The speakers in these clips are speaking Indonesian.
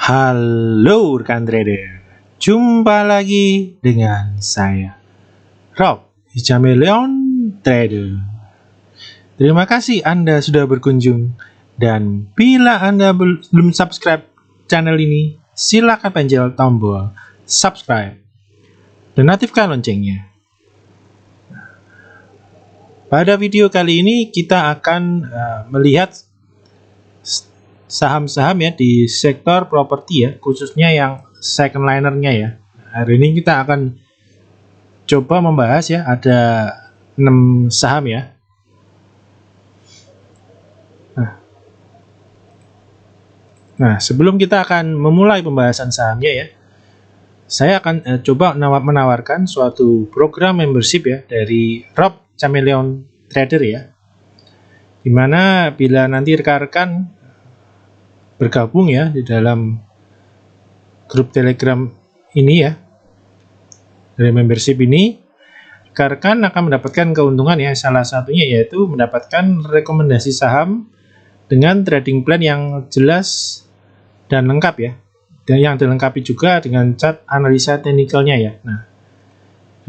Halo rekan trader, jumpa lagi dengan saya Rob di Chameleon Trader. Terima kasih Anda sudah berkunjung, dan bila Anda belum subscribe channel ini, silakan pencet tombol subscribe dan aktifkan loncengnya. Pada video kali ini kita akan melihat saham-saham ya di sektor properti ya, khususnya yang second linernya ya. Hari ini kita akan coba membahas ya, ada 6 saham ya. Nah, sebelum kita akan memulai pembahasan sahamnya ya, saya akan coba menawarkan suatu program membership ya dari Rob Chameleon Trader ya, dimana bila nanti rekan-rekan bergabung ya di dalam grup Telegram ini ya, dari membership ini, rekan-rekan akan mendapatkan keuntungan ya. Salah satunya yaitu mendapatkan rekomendasi saham dengan trading plan yang jelas dan lengkap ya, dan yang dilengkapi juga dengan chart analisa teknikalnya ya. Nah,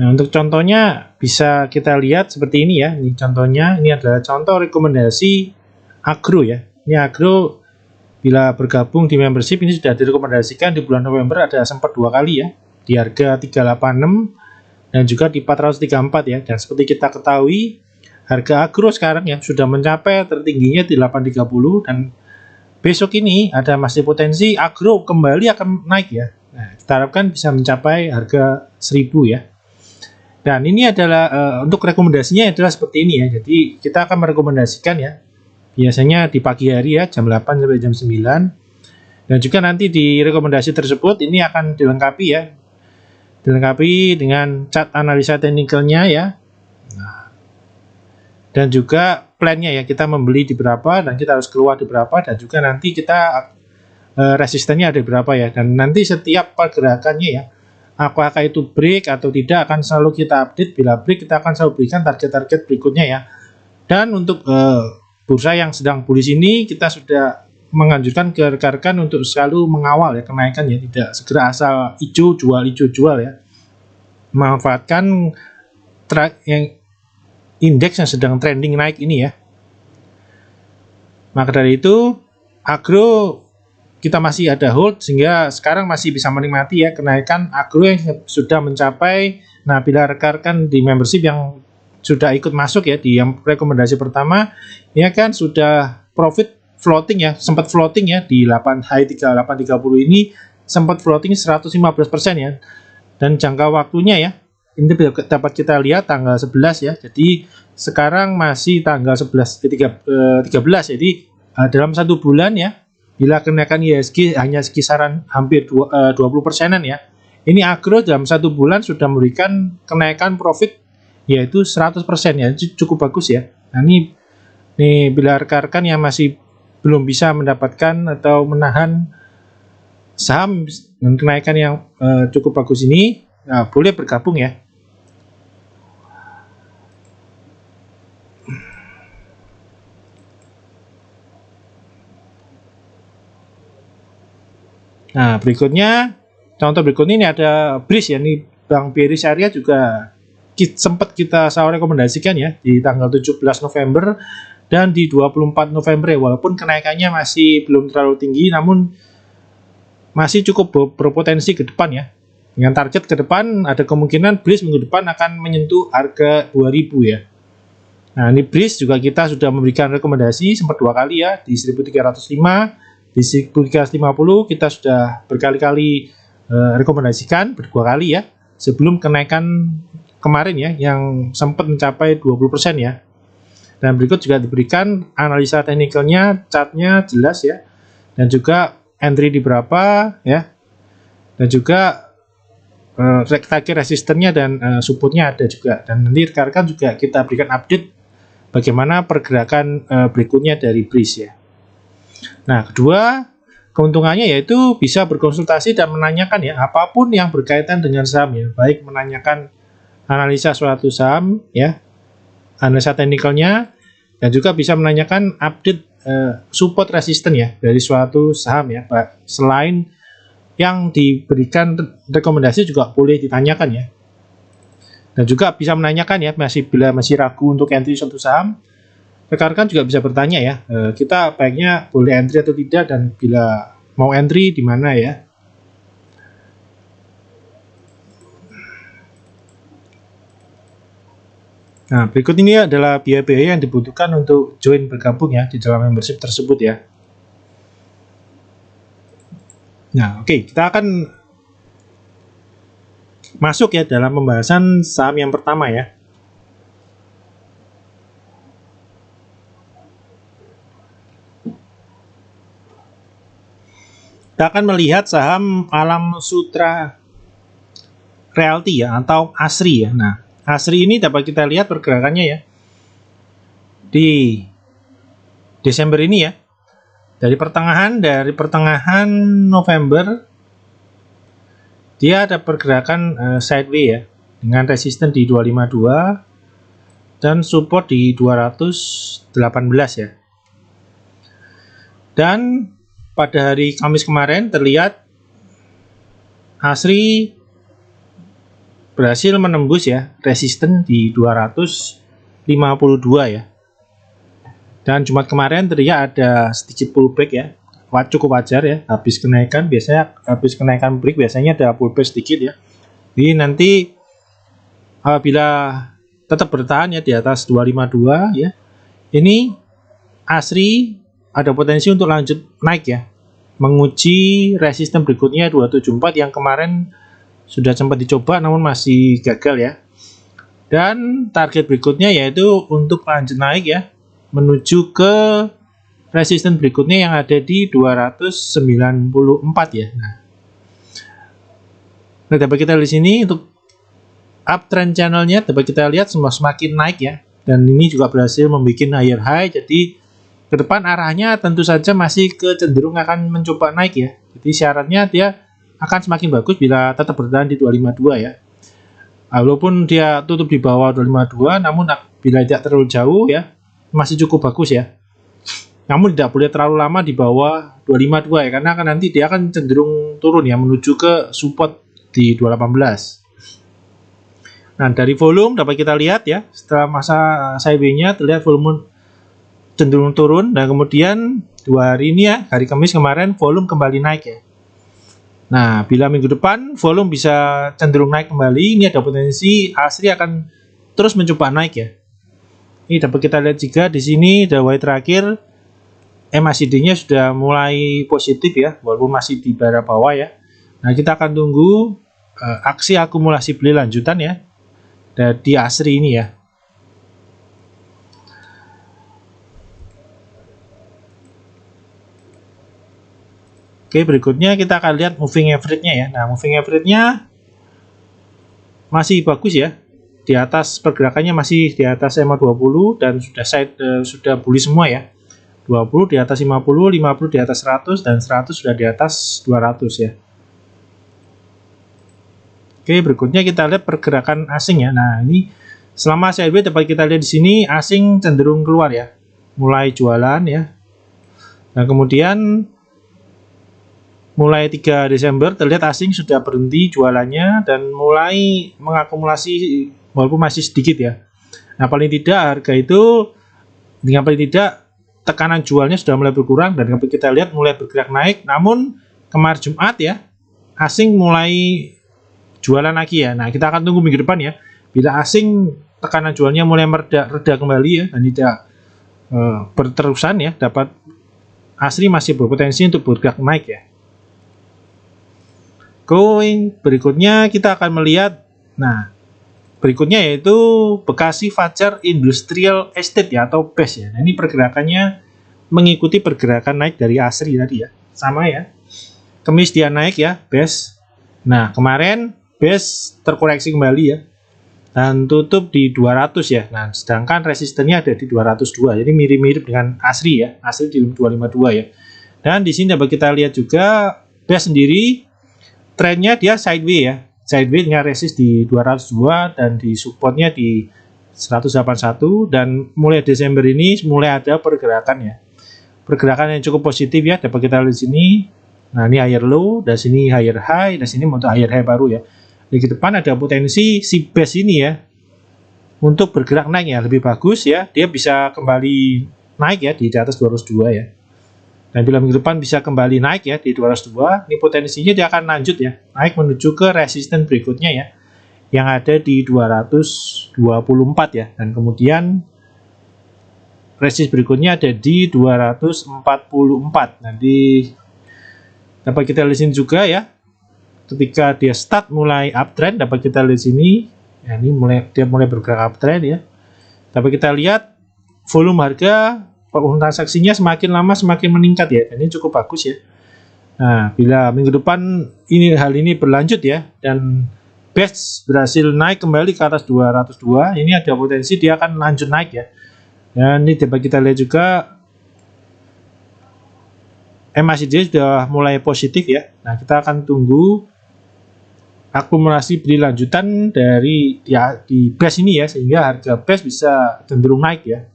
untuk contohnya bisa kita lihat seperti ini ya. Ini contohnya, ini adalah contoh rekomendasi agro ya. Ini agro bila bergabung di membership ini sudah direkomendasikan di bulan November, ada sempat 2 kali ya, di harga 386 dan juga di 434 ya. Dan seperti kita ketahui, harga agro sekarang ya sudah mencapai tertingginya di 830, dan besok ini ada masih potensi agro kembali akan naik ya. Nah, kita harapkan bisa mencapai harga 1000 ya. Dan ini adalah untuk rekomendasinya adalah seperti ini ya. Jadi kita akan merekomendasikan ya, biasanya di pagi hari ya, jam 8 sampai jam 9. Dan juga nanti di rekomendasi tersebut ini akan dilengkapi ya, dilengkapi dengan chart analisa teknikalnya ya. Nah, dan juga plannya ya, kita membeli di berapa dan kita harus keluar di berapa, dan juga nanti kita resistennya ada berapa ya. Dan nanti setiap pergerakannya ya, apakah itu break atau tidak, akan selalu kita update. Bila break, kita akan selalu berikan target-target berikutnya ya. Dan untuk bursa yang sedang bullish ini, kita sudah menganjurkan ke rekan-rekan untuk selalu mengawal ya kenaikan ya, tidak segera asal hijau jual ya. Memanfaatkan yang indeks yang sedang trending naik ini ya. Maka dari itu, agro kita masih ada hold, sehingga sekarang masih bisa menikmati ya kenaikan agro yang sudah mencapai. Nah, bila rekan-rekan di membership yang sudah ikut masuk ya di yang rekomendasi pertama ya kan, sudah profit floating ya, sempat floating ya di 830 ini, sempat floating 115% ya. Dan jangka waktunya ya, ini dapat kita lihat tanggal 11 ya. Jadi sekarang masih tanggal 13, jadi dalam 1 bulan ya, bila kenaikan IHSG hanya kisaran hampir 20%-an ya, ini agro dalam 1 bulan sudah memberikan kenaikan profit yaitu 100% ya, cukup bagus ya. Nah, ini bila rekan-rekan yang masih belum bisa mendapatkan atau menahan saham dengan kenaikan yang cukup bagus ini, nah, boleh bergabung ya. Nah, berikutnya, contoh berikutnya ini ada BRIS ya. Ini Bank BRI Syariah juga sempat kita rekomendasikan ya di tanggal 17 November dan di 24 November ya. Walaupun kenaikannya masih belum terlalu tinggi, namun masih cukup berpotensi ke depan ya. Dengan target ke depan, ada kemungkinan BRIS minggu depan akan menyentuh harga 2000 ya. Nah, ini BRIS juga kita sudah memberikan rekomendasi sempat 2 kali ya, di 1305, di 1350 kita sudah berkali-kali rekomendasikan, berdua kali ya, sebelum kenaikan kemarin ya, yang sempat mencapai 20% ya. Dan berikut juga diberikan analisa teknikalnya, chartnya jelas ya, dan juga entry di berapa ya, dan juga target resistennya dan supportnya ada juga. Dan nanti rekan-rekan juga kita berikan update bagaimana pergerakan berikutnya dari BRIS ya. Nah, kedua keuntungannya yaitu bisa berkonsultasi dan menanyakan ya apapun yang berkaitan dengan saham ya, baik menanyakan analisa suatu saham ya, analisa teknikalnya, dan juga bisa menanyakan update support resisten ya dari suatu saham ya, Pak. Selain yang diberikan rekomendasi juga boleh ditanyakan ya. Dan juga bisa menanyakan ya, bila masih ragu untuk entry suatu saham, rekan-rekan juga bisa bertanya ya, kita baiknya boleh entry atau tidak, dan bila mau entry di mana ya. Nah, berikut ini adalah biaya-biaya yang dibutuhkan untuk join bergabung ya di dalam membership tersebut ya. Nah, oke, kita akan masuk ya dalam pembahasan saham yang pertama ya. Kita akan melihat saham Alam Sutra Realty ya, atau ASRI ya. Nah, ASRI ini dapat kita lihat pergerakannya ya di Desember ini ya. Dari pertengahan November dia ada pergerakan sideways ya, dengan resisten di 252 dan support di 218 ya. Dan pada hari Kamis kemarin terlihat ASRI berhasil menembus ya resisten di 252 ya. Dan Jumat kemarin terlihat ada sedikit pullback ya, cukup wajar ya. Habis kenaikan break biasanya ada pullback sedikit ya. Jadi nanti apabila tetap bertahan ya di atas 252 ya, ini ASRI ada potensi untuk lanjut naik ya, menguji resisten berikutnya 274 yang kemarin sudah sempat dicoba namun masih gagal ya. Dan target berikutnya yaitu untuk lanjut naik ya, menuju ke resisten berikutnya yang ada di 294 ya. Nah, dapat kita lihat di sini untuk uptrend channelnya dapat kita lihat semakin naik ya, dan ini juga berhasil membuat higher high. Jadi ke depan arahnya tentu saja masih cenderung akan mencoba naik ya. Jadi syaratnya dia akan semakin bagus bila tetap bertahan di 252 ya. Walaupun dia tutup di bawah 252, namun bila tidak terlalu jauh ya, masih cukup bagus ya. Namun tidak boleh terlalu lama di bawah 252 ya, karena nanti dia akan cenderung turun ya, menuju ke support di 218. Nah, dari volume dapat kita lihat ya, setelah masa sideways-nya terlihat volume cenderung turun, dan kemudian 2 hari ini ya, hari Kamis kemarin volume kembali naik ya. Nah, bila minggu depan volume bisa cenderung naik kembali, ini ada potensi ASRI akan terus mencoba naik ya. Ini dapat kita lihat juga di sini DWY terakhir MACD-nya sudah mulai positif ya, walaupun masih di barang bawah ya. Nah, kita akan tunggu aksi akumulasi beli lanjutan ya di ASRI ini ya. Oke, berikutnya kita akan lihat moving average-nya ya. Nah, moving average-nya masih bagus ya. Di atas, pergerakannya masih di atas MA20 dan sudah bullish semua ya. 20 di atas 50, 50 di atas 100, dan 100 sudah di atas 200 ya. Oke, berikutnya kita lihat pergerakan asing ya. Nah, ini selama sideways dapat kita lihat di sini asing cenderung keluar ya. Mulai jualan ya. Nah, kemudian mulai 3 Desember terlihat asing sudah berhenti jualannya dan mulai mengakumulasi, walaupun masih sedikit ya. Nah, paling tidak harga itu dengan paling tidak tekanan jualnya sudah mulai berkurang, dan kita lihat mulai bergerak naik. Namun kemarin Jumat ya, asing mulai jualan lagi ya. Nah, kita akan tunggu minggu depan ya, bila asing tekanan jualnya mulai reda kembali ya, dan tidak berterusan ya, dapat ASRI masih berpotensi untuk bergerak naik ya. Berikutnya kita akan melihat, nah berikutnya yaitu Bekasi Fajar Industrial Estate ya, atau BES ya. Nah, ini pergerakannya mengikuti pergerakan naik dari ASRI tadi ya, sama ya. Kamis dia naik ya BES. Nah, kemarin BES terkoreksi kembali ya, dan tutup di 200 ya. Nah, sedangkan resistennya ada di 202. Jadi mirip-mirip dengan ASRI ya. ASRI di 252 ya. Dan di sini dapat kita lihat juga BES sendiri trennya dia sideways ya. Sideways dengan resist di 202 dan di supportnya di 181, dan mulai Desember ini mulai ada pergerakan ya. Pergerakan yang cukup positif ya, dapat kita lihat di sini Nah, ini higher low, dan sini higher high, dan sini untuk higher high baru ya. Di depan ada potensi si base ini ya untuk bergerak naik ya, lebih bagus ya. Dia bisa kembali naik ya di atas 202 ya. Dan bila minggu depan bisa kembali naik ya di 202, ini potensinya dia akan lanjut ya, naik menuju ke resisten berikutnya ya, yang ada di 224 ya. Dan kemudian resist berikutnya ada di 244. Nanti dapat kita lihat sini juga ya. Ketika dia start mulai uptrend, dapat kita lihat sini. Ya, ini dia mulai bergerak uptrend ya. Dapat kita lihat volume harga, volume transaksinya semakin lama semakin meningkat ya. Dan ini cukup bagus ya. Nah, bila minggu depan hal ini berlanjut ya, dan base berhasil naik kembali ke atas 202, ini ada potensi dia akan lanjut naik ya. Dan ini dapat kita lihat juga MACD sudah mulai positif ya. Nah, kita akan tunggu akumulasi beli lanjutan dari di base ini ya, sehingga harga base bisa cenderung naik ya.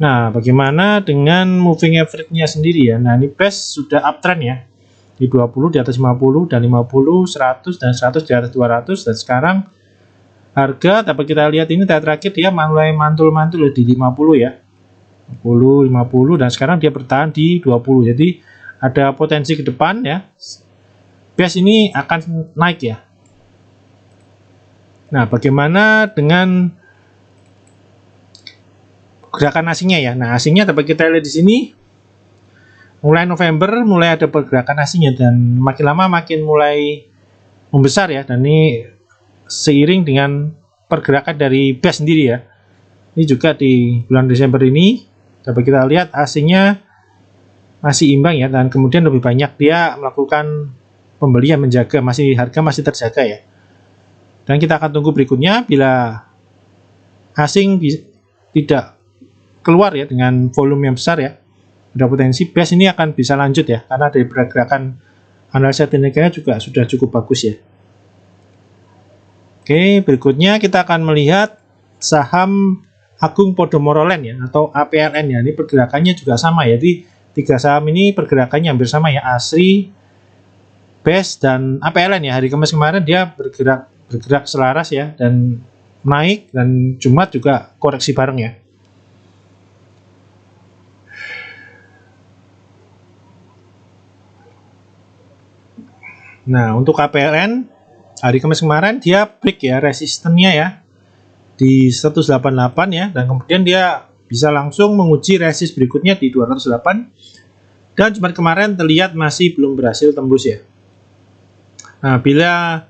Nah, bagaimana dengan moving average-nya sendiri ya? Nah, ini base sudah uptrend ya, di 20, di atas 50, dan 50, 100, dan 100 di atas 200. Dan sekarang harga dapat kita lihat ini terakhir dia mulai mantul-mantul di 50 ya, 50, dan sekarang dia bertahan di 20. Jadi ada potensi ke depan ya, base ini akan naik ya. Nah, bagaimana dengan gerakan asingnya ya? Nah, asingnya dapat kita lihat di sini. Mulai November mulai ada pergerakan asingnya, dan makin lama makin mulai membesar ya. Dan ini seiring dengan pergerakan dari base sendiri ya. Ini juga di bulan Desember ini dapat kita lihat asingnya masih imbang ya, dan kemudian lebih banyak dia melakukan pembelian, menjaga, harga masih terjaga ya. Dan kita akan tunggu berikutnya bila asing tidak keluar ya dengan volume yang besar ya, ada potensi base ini akan bisa lanjut ya, karena dari pergerakan analisa tekniknya juga sudah cukup bagus ya. Oke, berikutnya kita akan melihat saham Agung Podomoro Land ya, atau APLN ya. Ini pergerakannya juga sama ya, jadi tiga saham ini pergerakannya hampir sama ya, ASRI, BES, dan APLN ya. Hari Kamis kemarin dia bergerak selaras ya, dan naik, dan Jumat juga koreksi bareng ya. Nah, untuk APLN hari Kamis kemarin dia break ya resistennya ya di 188 ya, dan kemudian dia bisa langsung menguji resist berikutnya di 208, dan Jumat kemarin terlihat masih belum berhasil tembus ya. Nah, bila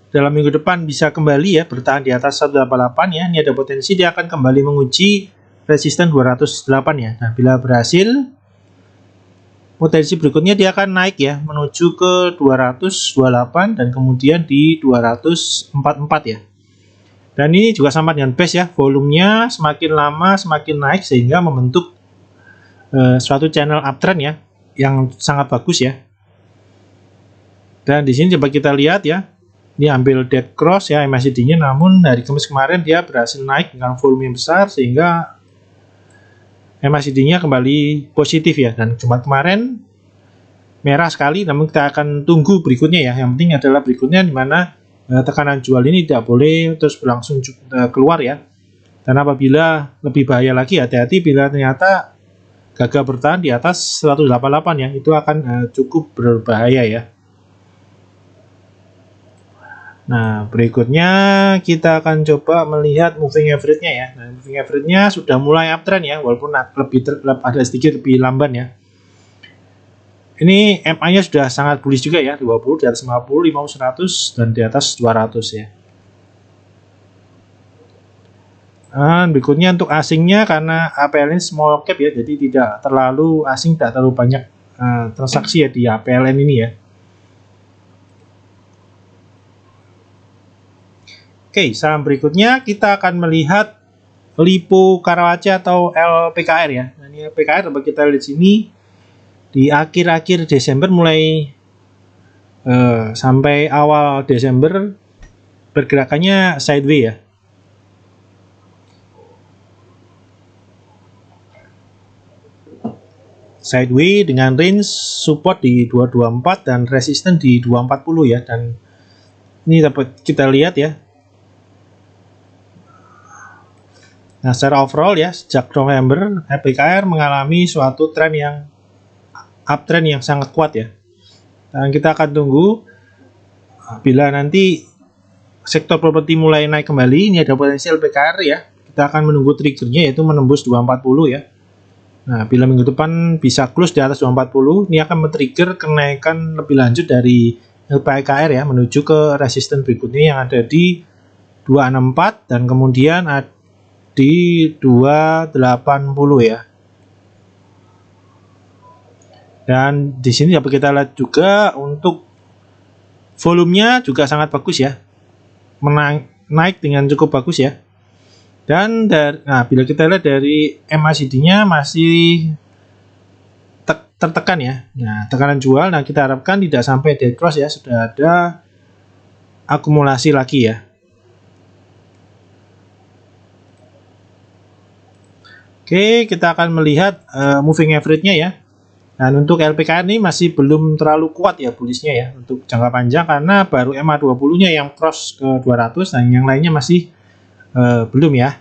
dalam minggu depan bisa kembali ya bertahan di atas 188 ya, ini ada potensi dia akan kembali menguji resisten 208 ya. Nah, bila berhasil, potensi berikutnya dia akan naik ya menuju ke 228, dan kemudian di 244 ya. Dan ini juga sama dengan base ya, volumenya semakin lama semakin naik sehingga membentuk suatu channel uptrend ya yang sangat bagus ya. Dan di sini coba kita lihat ya, ini ambil dead cross ya MACD-nya, namun hari Kamis kemarin dia berhasil naik dengan volume yang besar sehingga MACD-nya kembali positif ya. Dan Jumat kemarin merah sekali, namun kita akan tunggu berikutnya ya. Yang penting adalah berikutnya di mana tekanan jual ini tidak boleh terus berlangsung keluar ya. Dan apabila lebih bahaya lagi, hati-hati bila ternyata gagal bertahan di atas 188 ya, itu akan cukup berbahaya ya. Nah, berikutnya kita akan coba melihat moving average-nya ya. Nah, moving average-nya sudah mulai uptrend ya, walaupun ada sedikit lebih lamban ya. Ini MA-nya sudah sangat bullish juga ya, 20 di atas 50, 50, 100, dan di atas 200 ya. Dan berikutnya untuk asingnya, karena APLN small cap ya, jadi tidak terlalu asing, tidak terlalu banyak transaksi ya di APLN ini ya. Oke, saham berikutnya kita akan melihat Lipo Karawaci atau LPKR ya. Nah, ini LPKR dapat kita lihat di sini di akhir-akhir Desember mulai sampai awal Desember pergerakannya sideways ya. sideways dengan range support di 224 dan resistance di 240 ya. Dan ini dapat kita lihat ya. Nah, secara overall ya, sejak November LPKR mengalami suatu tren yang uptrend yang sangat kuat ya. Dan kita akan tunggu bila nanti sektor properti mulai naik kembali, ini ada potensi LPKR ya. Kita akan menunggu triggernya yaitu menembus 240 ya. Nah, bila minggu depan bisa close di atas 240, ini akan men-trigger kenaikan lebih lanjut dari LPKR ya, menuju ke resisten berikutnya yang ada di 264 dan kemudian di 280 ya. Dan di sini dapat kita lihat juga untuk volumenya juga sangat bagus ya. Naik dengan cukup bagus ya. Dan bila kita lihat dari MACD-nya masih tertekan ya. Nah, tekanan jual, nah kita harapkan tidak sampai dead cross ya, sudah ada akumulasi lagi ya. Oke, kita akan melihat moving average-nya ya. Dan untuk LPKR ini masih belum terlalu kuat ya bullish-nya ya untuk jangka panjang karena baru MA20-nya yang cross ke 200 dan yang lainnya masih belum ya.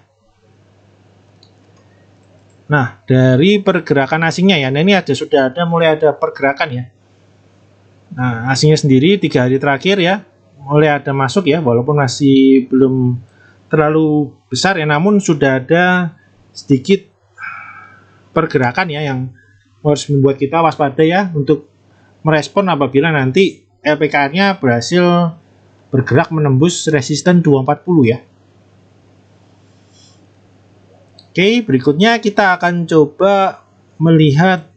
Nah, dari pergerakan asingnya ya. Nah, ini mulai ada pergerakan ya. Nah, asingnya sendiri 3 hari terakhir ya mulai ada masuk ya, walaupun masih belum terlalu besar ya, namun sudah ada sedikit pergerakan ya yang harus membuat kita waspada ya untuk merespon apabila nanti LPKR-nya berhasil bergerak menembus resisten 240 ya. Oke, berikutnya kita akan coba melihat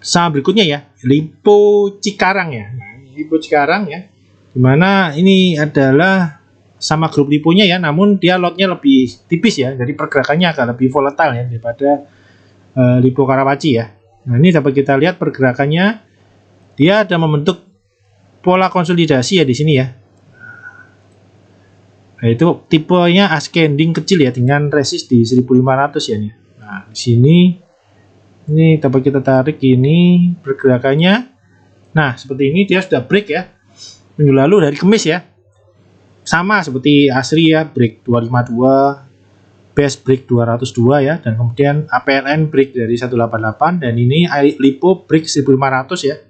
saham berikutnya ya, Lipo Cikarang ya. Nah, Lipo Cikarang ya, dimana ini adalah sama grup Lipo-nya ya, namun dia lotnya lebih tipis ya, jadi pergerakannya agak lebih volatile ya daripada Lipo Karawaci ya. Nah, ini dapat kita lihat pergerakannya, dia ada membentuk pola konsolidasi ya di sini ya. Nah, itu tipenya ascending kecil ya dengan resist di 1500 ya nih. Nah, di sini ini dapat kita tarik ini pergerakannya. Nah, seperti ini dia sudah break ya. Minggu lalu dari Kamis ya. Sama seperti Asri ya, break 252, base break 202 ya, dan kemudian APLN break dari 188 dan ini Lipo break 1500 ya.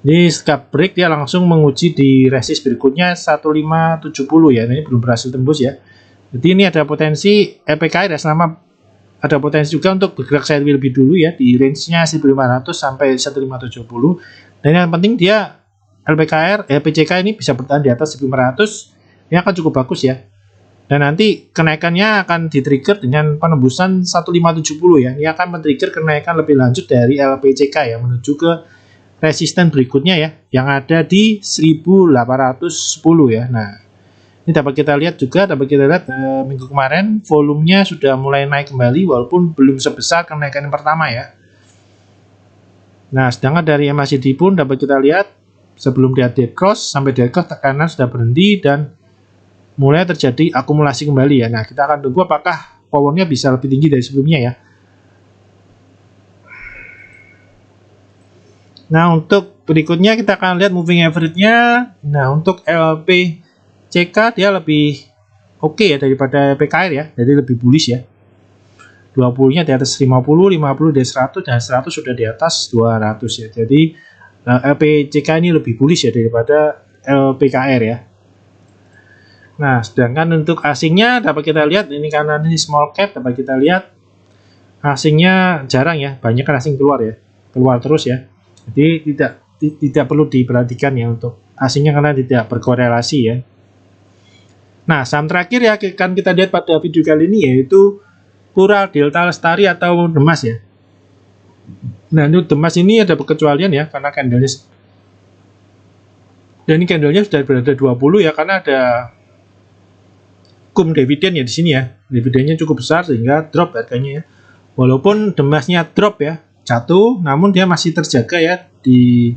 Ini setelah break dia langsung menguji di resist berikutnya 1570 ya. Ini belum berhasil tembus ya. Jadi ini ada potensi LPKR ya, selama ada potensi juga untuk bergerak sideways lebih dulu ya di range-nya 1500 sampai 1570. Dan yang penting dia LPCK ini bisa bertahan di atas 1500, ini akan cukup bagus ya. Dan nanti kenaikannya akan di-trigger dengan penembusan 1570 ya. Ini akan men-trigger kenaikan lebih lanjut dari LPCK ya menuju ke resisten berikutnya ya yang ada di 1810 ya. Nah, ini dapat kita lihat minggu kemarin volumenya sudah mulai naik kembali walaupun belum sebesar kenaikan yang pertama ya. Nah, sedangkan dari MACD pun dapat kita lihat sebelum dia dead cross sampai dead cross tekanan sudah berhenti dan mulai terjadi akumulasi kembali ya. Nah, kita akan tunggu apakah powernya bisa lebih tinggi dari sebelumnya ya. Nah, untuk berikutnya kita akan lihat moving average-nya. Nah, untuk LPCK dia lebih oke ya daripada PKR ya, jadi lebih bullish ya. 20-nya di atas 50, 50 di 100 dan 100 sudah di atas 200 ya. Jadi LPCK ini lebih bullish ya daripada LPKR ya. Nah, sedangkan untuk asingnya dapat kita lihat ini karena ini small cap, dapat kita lihat asingnya jarang ya, banyak kan asing keluar ya, keluar terus ya. Jadi tidak perlu diperhatikan ya untuk asingnya karena tidak berkorelasi ya. Nah, saham terakhir ya akan kita lihat pada video kali ini yaitu Pura Delta Lestari atau Demas ya. Nah, untuk Demas ini ada pengecualian ya karena candlenya dan ini candlenya sudah berada 20 ya karena ada kum dividen ya di sini ya. Dividennya cukup besar sehingga drop harganya ya. Walaupun Demasnya drop ya, jatuh, namun dia masih terjaga ya di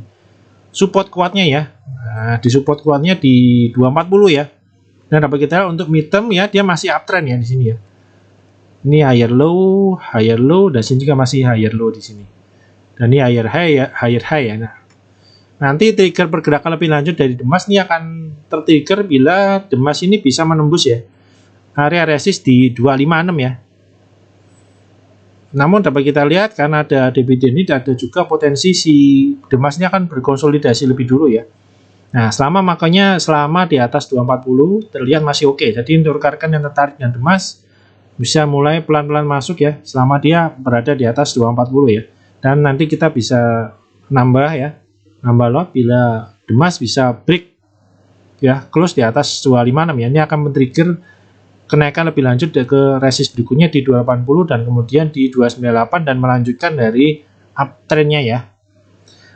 support kuatnya ya. Nah, di support kuatnya di 240 ya. Dan dapat kita lihat untuk midterm ya dia masih uptrend ya di sini ya. Ini higher low, dan sini juga masih higher low di sini. Dan ini higher high ya. Nah, nanti trigger pergerakan lebih lanjut dari Demas ini akan tertrigger bila Demas ini bisa menembus ya area resist di 256 ya. Namun dapat kita lihat karena ada dividen ini ada juga potensi si Demas ini akan berkonsolidasi lebih dulu ya. Nah, selama di atas 240 terlihat masih oke. Jadi untuk rekan-rekan yang tertarik dengan Demas bisa mulai pelan-pelan masuk ya selama dia berada di atas 240 ya. Dan nanti kita bisa nambah lot bila Demas bisa break ya, close di atas 256 ya. Ini akan men-trigger kenaikan lebih lanjut ke resist berikutnya di 280 dan kemudian di 298 dan melanjutkan dari uptrendnya ya.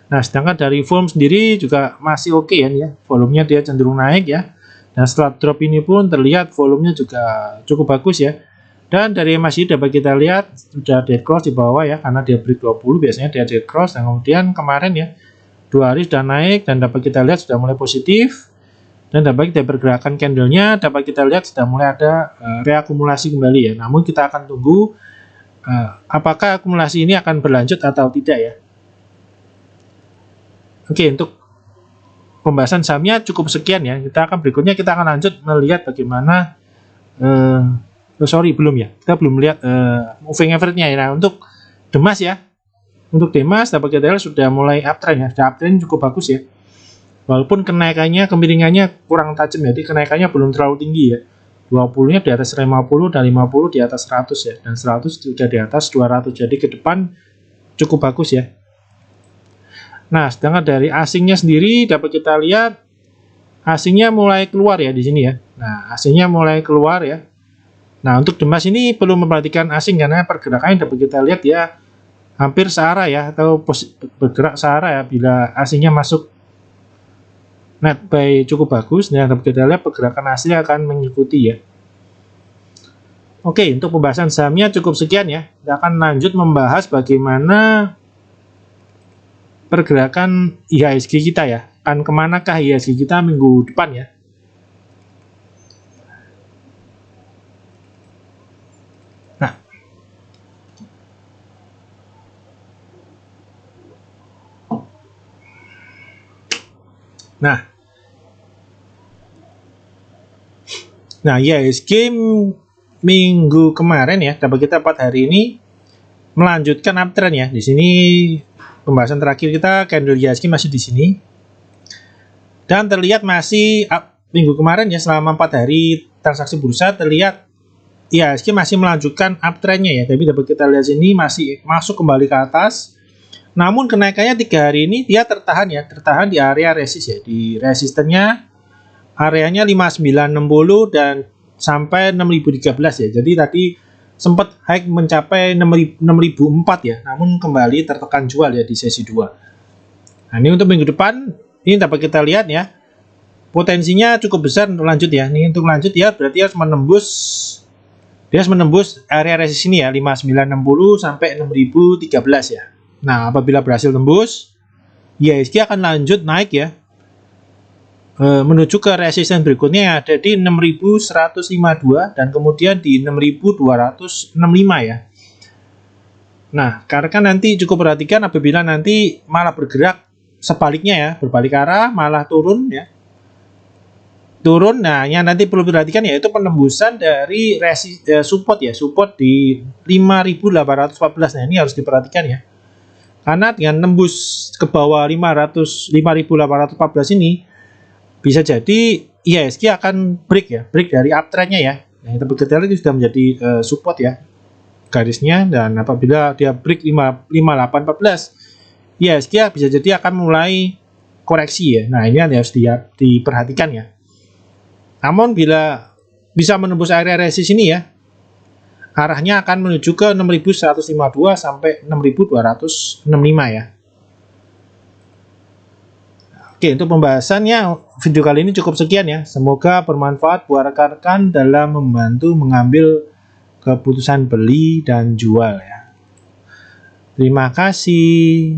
Nah, sedangkan dari volume sendiri juga masih oke ya, volumenya dia cenderung naik ya. Dan setelah drop ini pun terlihat volumenya juga cukup bagus ya. Dan dari MACD dapat kita lihat sudah dead cross di bawah ya, karena dia break 20 biasanya dia dead cross, dan kemudian kemarin ya 2 hari sudah naik dan dapat kita lihat sudah mulai positif. Dan dapat kita pergerakan candlenya dapat kita lihat sudah mulai ada reakumulasi kembali ya. Namun kita akan tunggu apakah akumulasi ini akan berlanjut atau tidak ya. Oke, untuk pembahasan sahamnya cukup sekian ya. Berikutnya kita akan lanjut melihat bagaimana belum ya. Kita belum melihat moving average-nya ya. Nah, untuk Demas ya. Untuk Demas dapat kita lihat sudah mulai uptrend ya. Sudah uptrend cukup bagus ya. Walaupun kenaikannya, kemiringannya kurang tajam ya. Jadi kenaikannya belum terlalu tinggi ya. 20-nya di atas 50 dan 50 di atas 100 ya. Dan 100 sudah di atas 200. Jadi ke depan cukup bagus ya. Nah, sedangkan dari asingnya sendiri dapat kita lihat asingnya mulai keluar ya di sini ya. Nah, asingnya mulai keluar ya. Nah, untuk Demas ini perlu memperhatikan asing karena pergerakannya dapat kita lihat ya hampir searah ya, atau bergerak searah ya bila asingnya masuk net buy cukup bagus. Nah, dapat kita lihat pergerakan asing akan mengikuti ya. Oke, untuk pembahasan sahamnya cukup sekian ya. Kita akan lanjut membahas bagaimana pergerakan IHSG kita ya. Akan kemanakah IHSG kita minggu depan ya. Nah, IHSG minggu kemarin ya, dapat kita 4 hari ini melanjutkan uptrend ya. Di sini pembahasan terakhir kita candle IHSG masih di sini. Dan terlihat masih minggu kemarin ya, selama 4 hari transaksi bursa terlihat IHSG masih melanjutkan uptrendnya ya. Tapi dapat kita lihat sini masih masuk kembali ke atas. Namun kenaikannya 3 hari ini dia tertahan di area resist ya. Di resistennya areanya 5960 dan sampai 6013 ya. Jadi tadi sempat high mencapai 6004 ya. Namun kembali tertekan jual ya di sesi 2. Nah, ini untuk minggu depan ini dapat kita lihat ya. Potensinya cukup besar untuk lanjut ya. Ini untuk lanjut ya berarti harus menembus area resist ini ya, 5960 sampai 6013 ya. Nah, apabila berhasil tembus, IHSG akan lanjut naik ya, menuju ke resisten berikutnya yang ada di 6152 dan kemudian di 6265 ya. Nah, karena nanti cukup perhatikan apabila nanti malah bergerak sebaliknya ya, berbalik arah malah turun ya. Nah yang nanti perlu perhatikan yaitu penembusan dari support ya, support di 5814. Nah, ini harus diperhatikan ya. Karena dengan nembus ke bawah 5814 ini bisa jadi IHSG akan break dari uptrendnya ya. Nah, itu kita lihat sudah menjadi support ya garisnya, dan apabila dia break 5814 IHSG bisa jadi akan mulai koreksi ya. Nah, ini harus diperhatikan ya. Namun bila bisa menembus area resist ini ya, arahnya akan menuju ke 6152 sampai 6265 ya. Oke, untuk pembahasannya video kali ini cukup sekian ya. Semoga bermanfaat buat rekan-rekan dalam membantu mengambil keputusan beli dan jual ya. Terima kasih.